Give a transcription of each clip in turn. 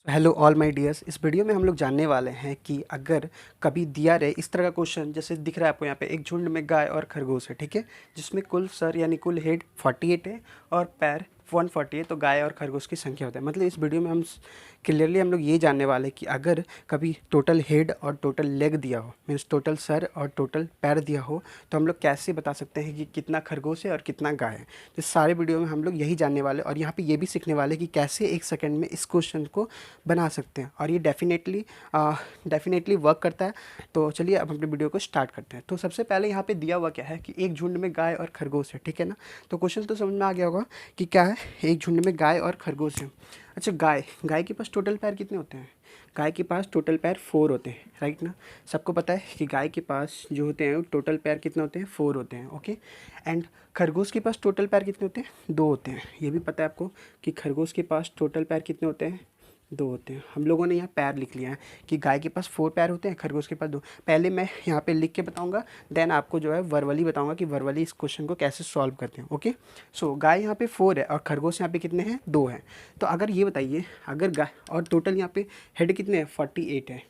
Hello all my dears. इस video में हम लोग जानने वाले हैं कि अगर कभी दिया रहे इस तरह का क्वेश्चन, जैसे दिख रहा है आपको यहाँ पे, एक झुंड में गाय और खरगोश है, ठीक है, जिसमें कुल सर यानी कुल हेड 48 है और पैर 140 है, तो गाय और खरगोश की संख्या होता है। मतलब इस वीडियो में क्लियरली हम लोग ये जानने वाले हैं कि अगर कभी टोटल हेड और टोटल लेग दिया हो, मीन्स टोटल सर और टोटल पैर दिया हो, तो हम लोग कैसे बता सकते हैं कि कितना खरगोश है और कितना गाय है। तो सारे वीडियो में हम लोग यही जानने वाले और यहाँ पे ये भी सीखने वाले कि कैसे एक सेकंड में इस क्वेश्चन को बना सकते हैं, और ये डेफिनेटली वर्क करता है। तो चलिए अब अपने वीडियो को स्टार्ट करते हैं। तो सबसे पहले यहाँ पे दिया हुआ क्या है कि एक झुंड में गाय और खरगोश है, ठीक है ना। तो क्वेश्चन तो समझ में आ गया होगा कि क्या है, एक झुंड में गाय और खरगोश है। अच्छा, गाय गाय के पास टोटल पैर कितने होते हैं? गाय के पास टोटल पैर 4 होते हैं, राइट ना। सबको पता है कि गाय के पास जो होते हैं टोटल पैर कितने होते हैं? 4 होते हैं, ओके। एंड खरगोश के पास टोटल पैर कितने होते हैं? 2 होते हैं। ये भी पता है आपको कि खरगोश के पास टोटल पैर कितने होते हैं? 2 होते हैं। हम लोगों ने यहाँ पैर लिख लिया है कि गाय के पास 4 पैर होते हैं, खरगोश के पास 2। पहले मैं यहाँ पे लिख के बताऊँगा, देन आपको जो है वर्बली बताऊँगा कि वर्बली इस क्वेश्चन को कैसे सॉल्व करते हैं, ओके। सो गाय यहाँ पे 4 है और खरगोश यहाँ पे कितने हैं? 2 हैं। तो अगर ये बताइए, अगर गाय और टोटल यहाँ पे हेड कितने हैं? 48 है।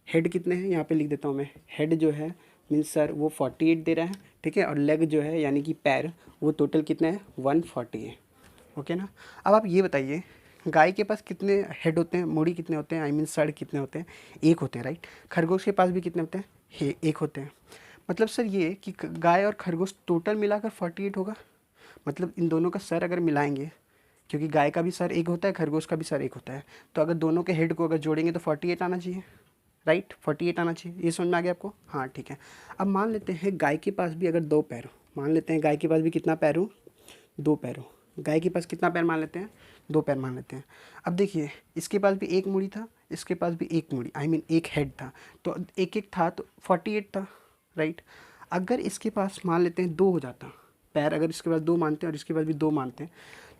हेड कितने हैं यहाँ पे लिख देता हूँ मैं। हेड जो है मीन्स सर वो 48 दे रहा है, ठीक है। और लेग जो है यानी कि पैर, वो टोटल कितने हैं? 140 है, ओके ना। अब आप ये बताइए, गाय के पास कितने हेड होते हैं? मूड़ी कितने होते हैं? आई मीन सर कितने होते हैं? एक होते हैं, राइट। खरगोश के पास भी कितने होते हैं? एक होते हैं। मतलब सर ये कि गाय और खरगोश टोटल मिलाकर 48 होगा। मतलब इन दोनों का सर अगर मिलाएंगे, क्योंकि गाय का भी सर एक होता है, खरगोश का भी सर एक होता है, तो अगर दोनों के हेड को अगर जोड़ेंगे तो 48 आना चाहिए, राइट। 48 आना चाहिए। ये समझ में आ गया आपको? हाँ, ठीक है। अब मान लेते हैं गाय के पास भी अगर 2 पैर हो, मान लेते हैं गाय के पास भी कितना पैर हो? 2 पैर हो। गाय के पास कितना पैर मान लेते हैं? 2 पैर मान लेते हैं। अब देखिए, इसके पास भी एक मुड़ी था, इसके पास भी एक मुड़ी, आई मीन एक हेड था, तो एक एक था तो 48 था, राइट। अगर इसके पास मान लेते हैं 2 हो जाता पैर, अगर इसके पास 2 मानते हैं और इसके पास भी 2 मानते हैं,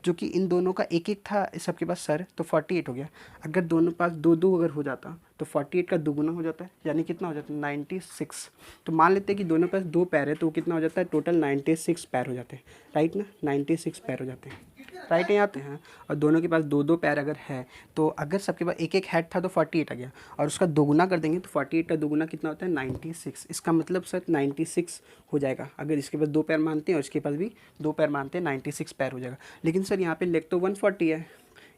जो कि इन दोनों का एक एक था, इस सबके पास सर, तो 48 हो गया। अगर दोनों पास 2 2 अगर हो जाता तो 48 का दोगुना हो जाता है, यानी कितना हो जाता है? 96। तो मान लेते हैं कि दोनों पास 2 पैर है, तो वो कितना हो जाता है? टोटल 96 पैर हो जाते हैं, राइट ना। 96 पैर हो जाते हैं, राइट, यहाँ आते हैं। और दोनों के पास 2 2 पैर अगर है, तो अगर सबके पास एक एक हेड था तो 48 आ गया, और उसका दोगुना कर देंगे तो 48 का दोगुना कितना होता है? 96। इसका मतलब सर 96 हो जाएगा। अगर इसके पास 2 पैर मानते हैं और इसके पास भी 2 पैर मानते हैं, 96 पैर हो जाएगा। लेकिन सर यहाँ पे लेग तो 140 है।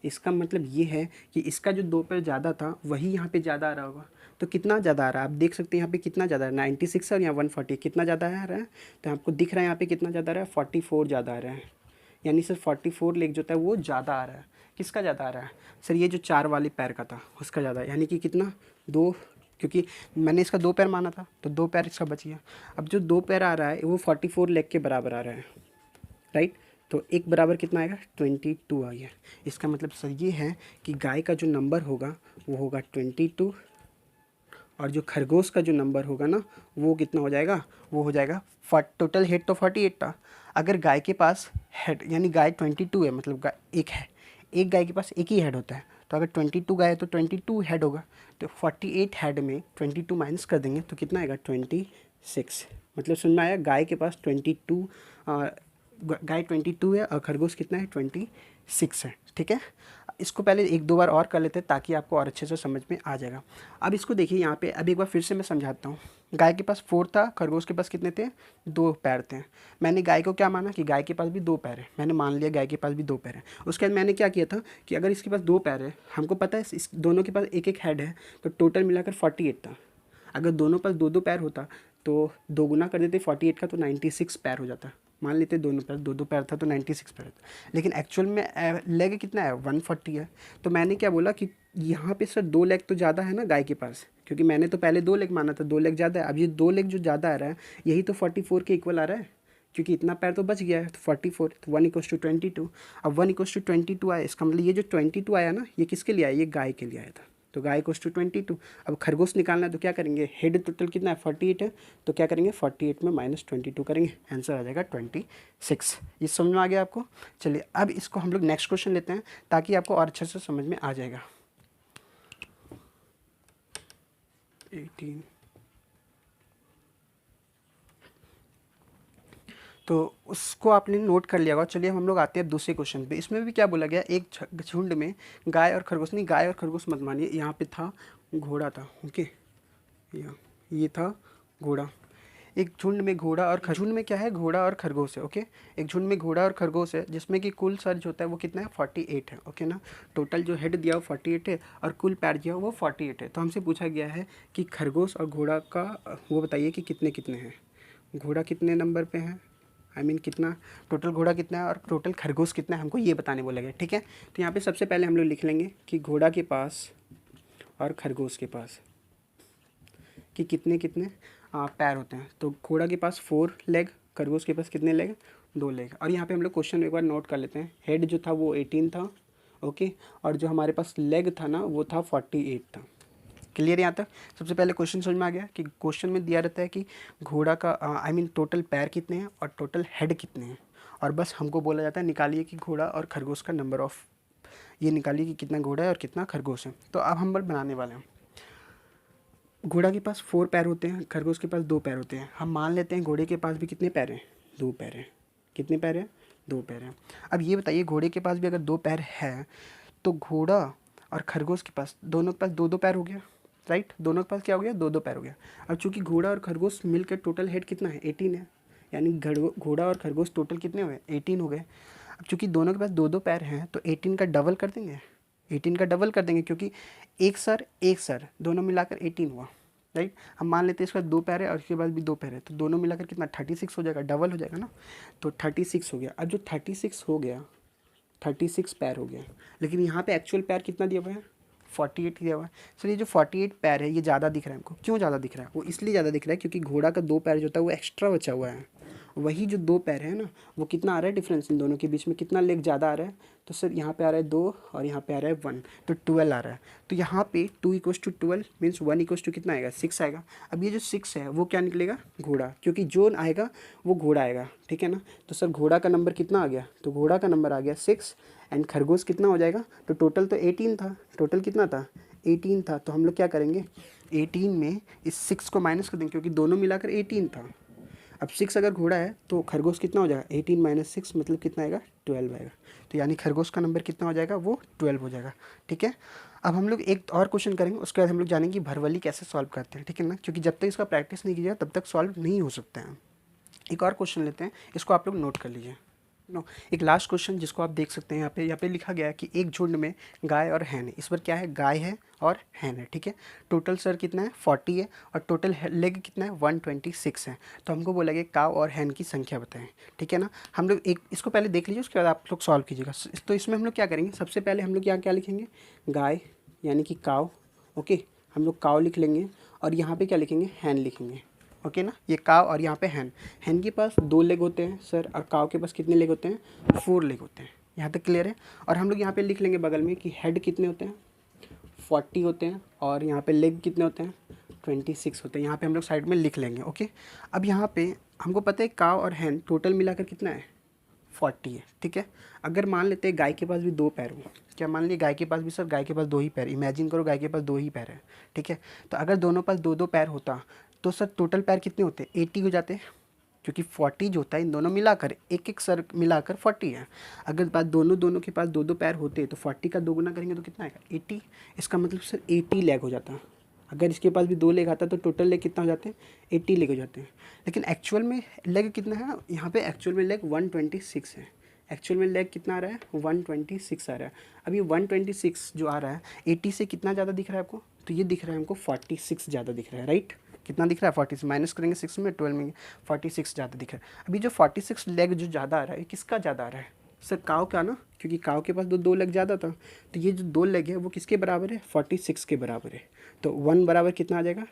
इसका मतलब ये है कि इसका जो 2 पैर ज़्यादा था वही यहाँ पे ज़्यादा आ रहा होगा। तो कितना ज़्यादा आ रहा है आप देख सकते हैं, यहाँ पे कितना ज़्यादा है? 96 और यहाँ 140, कितना ज़्यादा आ रहा है? तो आपको दिख रहा है यहाँ पे कितना ज़्यादा आ रहा है? 44 ज़्यादा आ रहा है। यानी सर 44 लेग जो होता है वो ज़्यादा आ रहा है। किसका ज़्यादा आ रहा है? सर ये जो 4 वाले पैर का था उसका ज़्यादा, यानी कि कितना? 2, क्योंकि मैंने इसका 2 पैर माना था तो 2 पैर इसका बच गया। अब जो 2 पैर आ रहा है वो 44 लेग के बराबर आ रहा है, राइट। तो एक बराबर कितना आएगा? 22 आ गया। इसका मतलब सर ये है कि गाय का जो नंबर होगा वो होगा 22, और जो खरगोश का जो नंबर होगा ना वो कितना हो जाएगा? वो हो जाएगा टोटल हेड तो 48 था। अगर गाय के पास हेड यानी गाय 22 है, मतलब एक है, एक गाय के पास एक ही हेड होता है, तो अगर 22 गाय है तो 22 हेड होगा। तो 48 हेड में 22 माइनस कर देंगे तो कितना आएगा? 26। मतलब सुनना आया, गाय के पास 22, गाय 22 है और खरगोश कितना है? 26 है, ठीक है। इसको पहले एक दो बार और कर लेते हैं ताकि आपको और अच्छे से समझ में आ जाएगा। अब इसको देखिए यहाँ पे, अब एक बार फिर से मैं समझाता हूँ। गाय के पास 4 था, खरगोश के पास कितने थे? 2 पैर थे। मैंने गाय को क्या माना कि गाय के पास भी 2 पैर है, मैंने मान लिया गाय के पास भी 2 पैर है। उसके बाद मैंने क्या किया था कि अगर इसके पास 2 पैर है, हमको पता है इस दोनों के पास एक एक हेड है, तो टोटल मिलाकर 48 था। अगर दोनों पास 2 2 पैर होता तो दो गुना कर देते 48 का, तो 96 पैर हो जाता। मान लेते दोनों पैर 2 2 पैर था तो 96 पैर होता, लेकिन एक्चुअल में लेग कितना है? 140 है। तो मैंने क्या बोला कि यहाँ पे सर 2 लेग तो ज़्यादा है ना गाय के पास, क्योंकि मैंने तो पहले 2 लेग माना था, 2 लेग ज़्यादा है। अब ये 2 लेग जो ज़्यादा आ रहा है यही तो 44 के इक्वल आ रहा है, क्योंकि इतना पैर तो बच गया है। तो 44, तो 1 इक्वस टू 22। अब 1 इक्वस टू 22 आया, इसका मतलब ये जो 22 आया ना, ये किसके लिए आया? ये गाय के लिए आया था। तो गाय इक्वस टू 22। अब खरगोश निकालना है तो क्या करेंगे? हेड टोटल कितना है? 48 है, तो क्या करेंगे? 48 में माइनस 22 करेंगे, आंसर आ जाएगा 26। ये समझ में आ गया आपको? चलिए अब इसको हम लोग नेक्स्ट क्वेश्चन लेते हैं ताकि आपको और अच्छे से समझ में आ जाएगा। 18। तो उसको आपने नोट कर लिया होगा। चलिए हम लोग आते हैं दूसरे क्वेश्चन पे। इसमें भी क्या बोला गया, एक झुंड में गाय और खरगोश, नहीं गाय और खरगोश मत मानिए, यहाँ पे था घोड़ा था, ओके, ये था घोड़ा। एक झुंड में घोड़ा और झुंड में क्या है, घोड़ा और खरगोश है, ओके। एक झुंड में घोड़ा और खरगोश है जिसमें कि कुल सर जो होता है वो कितना है, 48 है, ओके ना। टोटल जो हेड दिया वो 48 है और कुल पैर दिया वो 48 है। तो हमसे पूछा गया है कि खरगोश और घोड़ा का वो बताइए कि कितने कितने हैं, घोड़ा कितने नंबर पे है, कितना टोटल घोड़ा कितना है और टोटल खरगोश कितना है, हमको ये बताने बोला गया, ठीक है। तो यहाँ पे सबसे पहले हम लोग लिख लेंगे कि घोड़ा के पास और खरगोश के पास कि कितने कितने पैर होते हैं। तो घोड़ा के पास 4 लेग, खरगोश के पास कितने लेग, 2 लेग। और यहाँ पे हम लोग क्वेश्चन एक बार नोट कर लेते हैं। हेड जो था वो 18 था, ओके, और जो हमारे पास लेग था ना वो था 48 था। क्लियर यहाँ तक। सबसे पहले क्वेश्चन समझ में आ गया कि क्वेश्चन में दिया रहता है कि घोड़ा का टोटल पैर कितने हैं और टोटल हेड कितने हैं, और बस हमको बोला जाता है निकालिए कि घोड़ा और खरगोश का नंबर ऑफ, ये निकालिए कि कितना घोड़ा है और कितना खरगोश है। तो अब हम बल बनाने वाले हैं। घोड़ा के पास 4 पैर होते हैं, खरगोश के पास 2 पैर होते हैं। हम मान लेते हैं घोड़े के पास भी कितने पैर हैं, 2 पैर हैं। कितने पैर हैं, 2 पैर हैं। अब ये बताइए घोड़े के पास भी अगर 2 पैर है तो घोड़ा और खरगोश के पास दोनों के पास 2-2 पैर हो गया, राइट। दोनों के पास क्या हो गया, 2-2 पैर हो गया। अब चूंकि घोड़ा और खरगोश मिलकर टोटल हेड कितना है, 18 है, यानी घोड़ा और खरगोश टोटल कितने हुए, 18 हो गए। अब चूंकि दोनों के पास 2-2 पैर हैं तो 18 का डबल कर देंगे, 18 का डबल कर देंगे, क्योंकि एक सर दोनों मिलाकर 18 हुआ, राइट। हम मान लेते हैं इसका 2 पैर है और इसके बाद भी 2 पैर है, तो दोनों मिलाकर कितना 36 हो जाएगा, डबल हो जाएगा ना। तो 36 हो गया। अब जो 36 हो गया, 36 पैर हो गया, लेकिन यहाँ पे एक्चुअल पैर कितना दिया हुआ है, 48 दिया हुआ है। सर ये जो 48 पैर है ये ज़्यादा दिख रहा है हमको, क्यों ज़्यादा दिख रहा है, वो इसलिए ज़्यादा दिख रहा है क्योंकि घोड़ा का 2 पैर जो होता है वो एक्स्ट्रा बचा हुआ है। वही जो 2 पैर है ना, वो कितना आ रहा है डिफरेंस इन दोनों के बीच में, कितना लेग ज़्यादा आ रहा है। तो सर यहाँ पे आ रहा है 2 और यहाँ पे आ रहा है 1, तो 12 आ रहा है। तो यहाँ पे 2 = 12 मीन्स 1 = कितना आएगा, 6 आएगा। अब ये जो 6 है वो क्या निकलेगा, घोड़ा, क्योंकि जो आएगा वो घोड़ा आएगा, ठीक है ना। तो सर घोड़ा का नंबर कितना आ गया, तो घोड़ा का नंबर आ गया 6 एंड खरगोश कितना हो जाएगा, तो टोटल तो 18 था, टोटल कितना था, 18 था। तो हम लोग क्या करेंगे, 18 में इस 6 को माइनस कर देंगे क्योंकि दोनों मिलाकर 18 था। अब 6 अगर घोड़ा है तो खरगोश कितना हो जाएगा, 18 - 6 मतलब कितना आएगा, 12 आएगा। तो यानी खरगोश का नंबर कितना हो जाएगा, वो 12 हो जाएगा, ठीक है। अब हम लोग एक और क्वेश्चन करेंगे, उसके बाद हम लोग जानेंगे कि भरवली कैसे सॉल्व करते हैं, ठीक है ना, क्योंकि जब तक इसका प्रैक्टिस नहीं कीजिएगा तब तक सॉल्व नहीं हो सकते हैं। एक और क्वेश्चन लेते हैं, इसको आप लोग नोट कर लीजिए। नो, एक लास्ट क्वेश्चन जिसको आप देख सकते हैं यहाँ पे लिखा गया है कि एक झुंड में गाय और हैन है। इस पर क्या है, गाय है और हैन है, ठीक है। टोटल सर कितना है, 40 है और टोटल लेग कितना है, 126 है। तो हमको बोला गया काव और हैन की संख्या बताएं, ठीक है ना। हम लोग एक इसको पहले देख लीजिए, उसके बाद आप लोग सॉल्व कीजिएगा। तो इसमें हम लोग क्या करेंगे, सबसे पहले हम लोग यहाँ क्या लिखेंगे, गाय यानी कि काव, ओके, हम लोग काव लिख लेंगे और यहाँ पे क्या लिखेंगे, हैन लिखेंगे, ओके ना। ये काव और यहाँ पे हैन, हैन के पास 2 लेग होते हैं सर और काव के पास कितने लेग होते हैं, 4 लेग होते हैं। यहाँ तक क्लियर है। और हम लोग यहाँ पे लिख लेंगे बगल में कि हेड कितने होते हैं, 40 होते हैं और यहाँ पे लेग कितने होते हैं, 26 होते हैं। यहाँ पे हम लोग साइड में लिख लेंगे, ओके। अब यहाँ पे हमको पता है काव और हैन टोटल मिलाकर कितना है, 40 है, ठीक है। अगर मान लेते हैं गाय के पास भी 2 पैर हो, क्या मान लिए गाय के पास भी, सर गाय के पास 2 ही पैर, इमेजिन करो गाय के पास 2 ही पैर है, ठीक है। तो अगर दोनों पास 2-2 पैर होता तो सर टोटल पैर कितने होते, 80 हो जाते, क्योंकि 40 जो होता है इन दोनों मिलाकर एक सर मिलाकर 40 है। अगर बात दोनों के पास 2-2 पैर होते तो 40 का 2 गुना करेंगे तो कितना आएगा, 80। इसका मतलब सर 80 लेग हो जाता। अगर इसके पास भी 2 लेग आता तो टोटल लेग कितना हो जाते हैं, 80 लेग हो जाते हैं। लेकिन एक्चुअल में लेग कितना है, यहाँ पे एक्चुअल में लेग 126 है। एक्चुअल में लेग कितना आ रहा है, 126 आ रहा है। अब ये 126 जो आ रहा है 80 से कितना ज़्यादा दिख रहा है आपको, तो ये दिख रहा है हमको 46 ज़्यादा दिख रहा है, राइट। कितना दिख रहा है, 40 माइनस करेंगे 6 में, 12 में 46 ज़्यादा दिख रहा है। अभी जो 46 लेग जो ज़्यादा आ रहा है किसका ज़्यादा आ रहा है, सर काव का ना, क्योंकि काव के पास 2 लेग ज़्यादा था। तो ये जो 2 लेग है वो किसके बराबर है, 46 के बराबर है। तो 1 बराबर कितना आ जाएगा,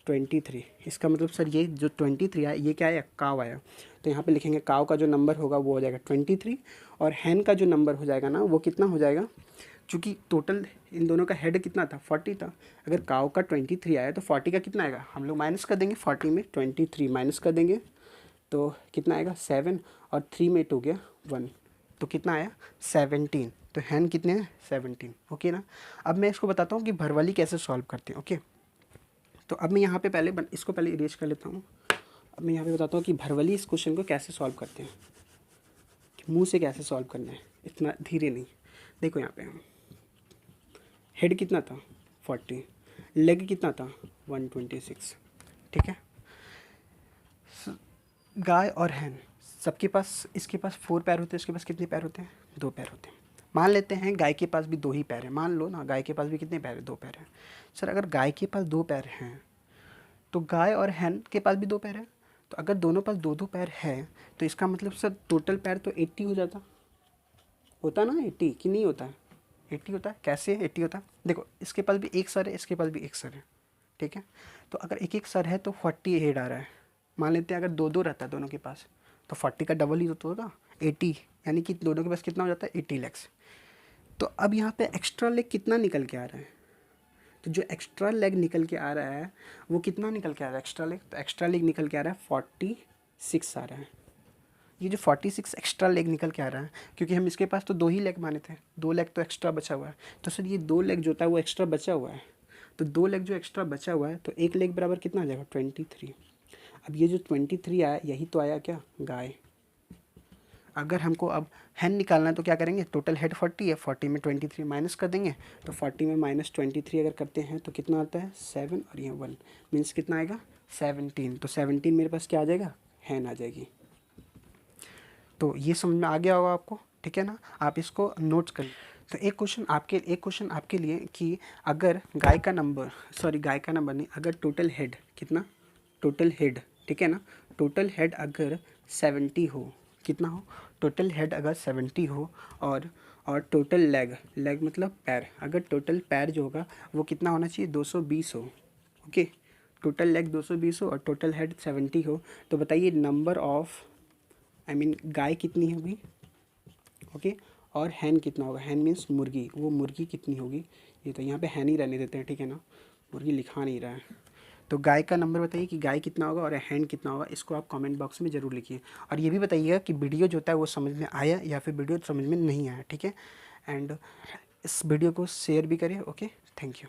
23। इसका मतलब सर ये जो 23 आया ये क्या आया, काव आया। तो यहाँ पे लिखेंगे काव का जो नंबर होगा वो हो जाएगा 23 और हैन का जो नंबर हो जाएगा ना वो कितना हो जाएगा, चूँकि टोटल इन दोनों का हेड कितना था, 40 था। अगर काव का 23 आया तो 40 का कितना आएगा, हम लोग माइनस कर देंगे, 40 में 23 माइनस कर देंगे तो कितना आएगा 7 और 3 में 8 हो गया 1, तो कितना आया 17। तो हैन कितने हैं, 17, ओके ना। अब मैं इसको बताता हूँ कि भरवाली कैसे सॉल्व करते हैं, ओके। तो अब मैं यहाँ पे पहले इसको पहले इरेज कर लेता हूँ। अब मैं यहाँ पे बताता हूँ कि भरवली इस क्वेश्चन को कैसे सॉल्व करते हैं, कि मुंह से कैसे सॉल्व करना है, इतना धीरे नहीं। देखो यहाँ पे हेड कितना था 40, लेग कितना था 126, ठीक है। गाय और हैन सबके पास, इसके पास 4 पैर होते हैं, इसके पास कितने पैर होते हैं, 2 पैर होते हैं। मान लेते हैं गाय के पास भी 2 ही पैर हैं, मान लो ना गाय के पास भी कितने पैर हैं, 2 पैर हैं। सर अगर गाय के पास 2 पैर हैं तो गाय और हैन के पास भी 2 पैर हैं, तो अगर दोनों पास 2-2 पैर है तो इसका मतलब सर टोटल पैर तो 80 हो जाता, होता ना 80 कि नहीं होता है, 80 होता है। कैसे 80 होता है, देखो इसके पास भी एक सर है, इसके पास भी एक सर है, ठीक है। तो अगर एक एक सर है तो 40 हेड आ रहा है। मान लेते हैं अगर 2-2 रहता है दोनों के पास तो 40 का डबल ही तो होगा 80, यानी कि दोनों के पास कितना हो जाता है 80 लेग्स। तो अब यहाँ पे एक्स्ट्रा लेग कितना निकल के आ रहा है, तो जो एक्स्ट्रा लेग निकल के आ रहा है वो कितना निकल के आ रहा है एक्स्ट्रा लेग, तो एक्स्ट्रा लेग निकल के आ रहा है 46 आ रहा है। ये जो 46 एक्स्ट्रा लेग निकल के आ रहा है, क्योंकि हम इसके पास तो 2 ही लेग माने थे, 2 लेग तो एक्स्ट्रा बचा हुआ है, तो सर ये 2 लेग जो होता है वो एक्स्ट्रा बचा हुआ है, तो 2 लेग जो एक्स्ट्रा बचा हुआ है तो एक लेग बराबर कितना आ जाएगा 23। अब ये जो 23 आया यही तो आया क्या गाय। अगर हमको अब हैन निकालना है तो क्या करेंगे, टोटल हेड 40 है, 40 में 23 माइनस कर देंगे, तो 40 में -23 अगर करते हैं तो कितना आता है 7 और ये 1 मीन्स कितना आएगा 17। तो 17 मेरे पास क्या आ जाएगा, हैन आ जाएगी। तो ये समझ में आ गया होगा आपको, ठीक है ना, आप इसको नोट्स कर। तो एक क्वेश्चन आपके लिए कि अगर गाय का नंबर, सॉरी गाय का नंबर नहीं, अगर टोटल हेड कितना, टोटल हेड, ठीक है ना, टोटल हेड अगर 70 हो, कितना हो, टोटल हेड अगर 70 हो और टोटल लेग मतलब पैर, अगर टोटल पैर जो होगा वो कितना होना चाहिए 220 हो, ओके। टोटल लेग 220 हो और टोटल हेड 70 हो, तो बताइए नंबर ऑफ गाय कितनी होगी, ओके, और हैन कितना होगा, हैन मीन्स मुर्गी, वो मुर्गी कितनी होगी, ये तो यहाँ पे हैन ही रहने देते हैं, ठीक है ना, मुर्गी लिखा नहीं रहा है। तो गाय का नंबर बताइए कि गाय कितना होगा और हैन कितना होगा, इसको आप कमेंट बॉक्स में ज़रूर लिखिए। और ये भी बताइएगा कि वीडियो जो होता है वो समझ में आया या फिर वीडियो समझ में नहीं आया, ठीक है। एंड इस वीडियो को शेयर भी करें, ओके, थैंक यू।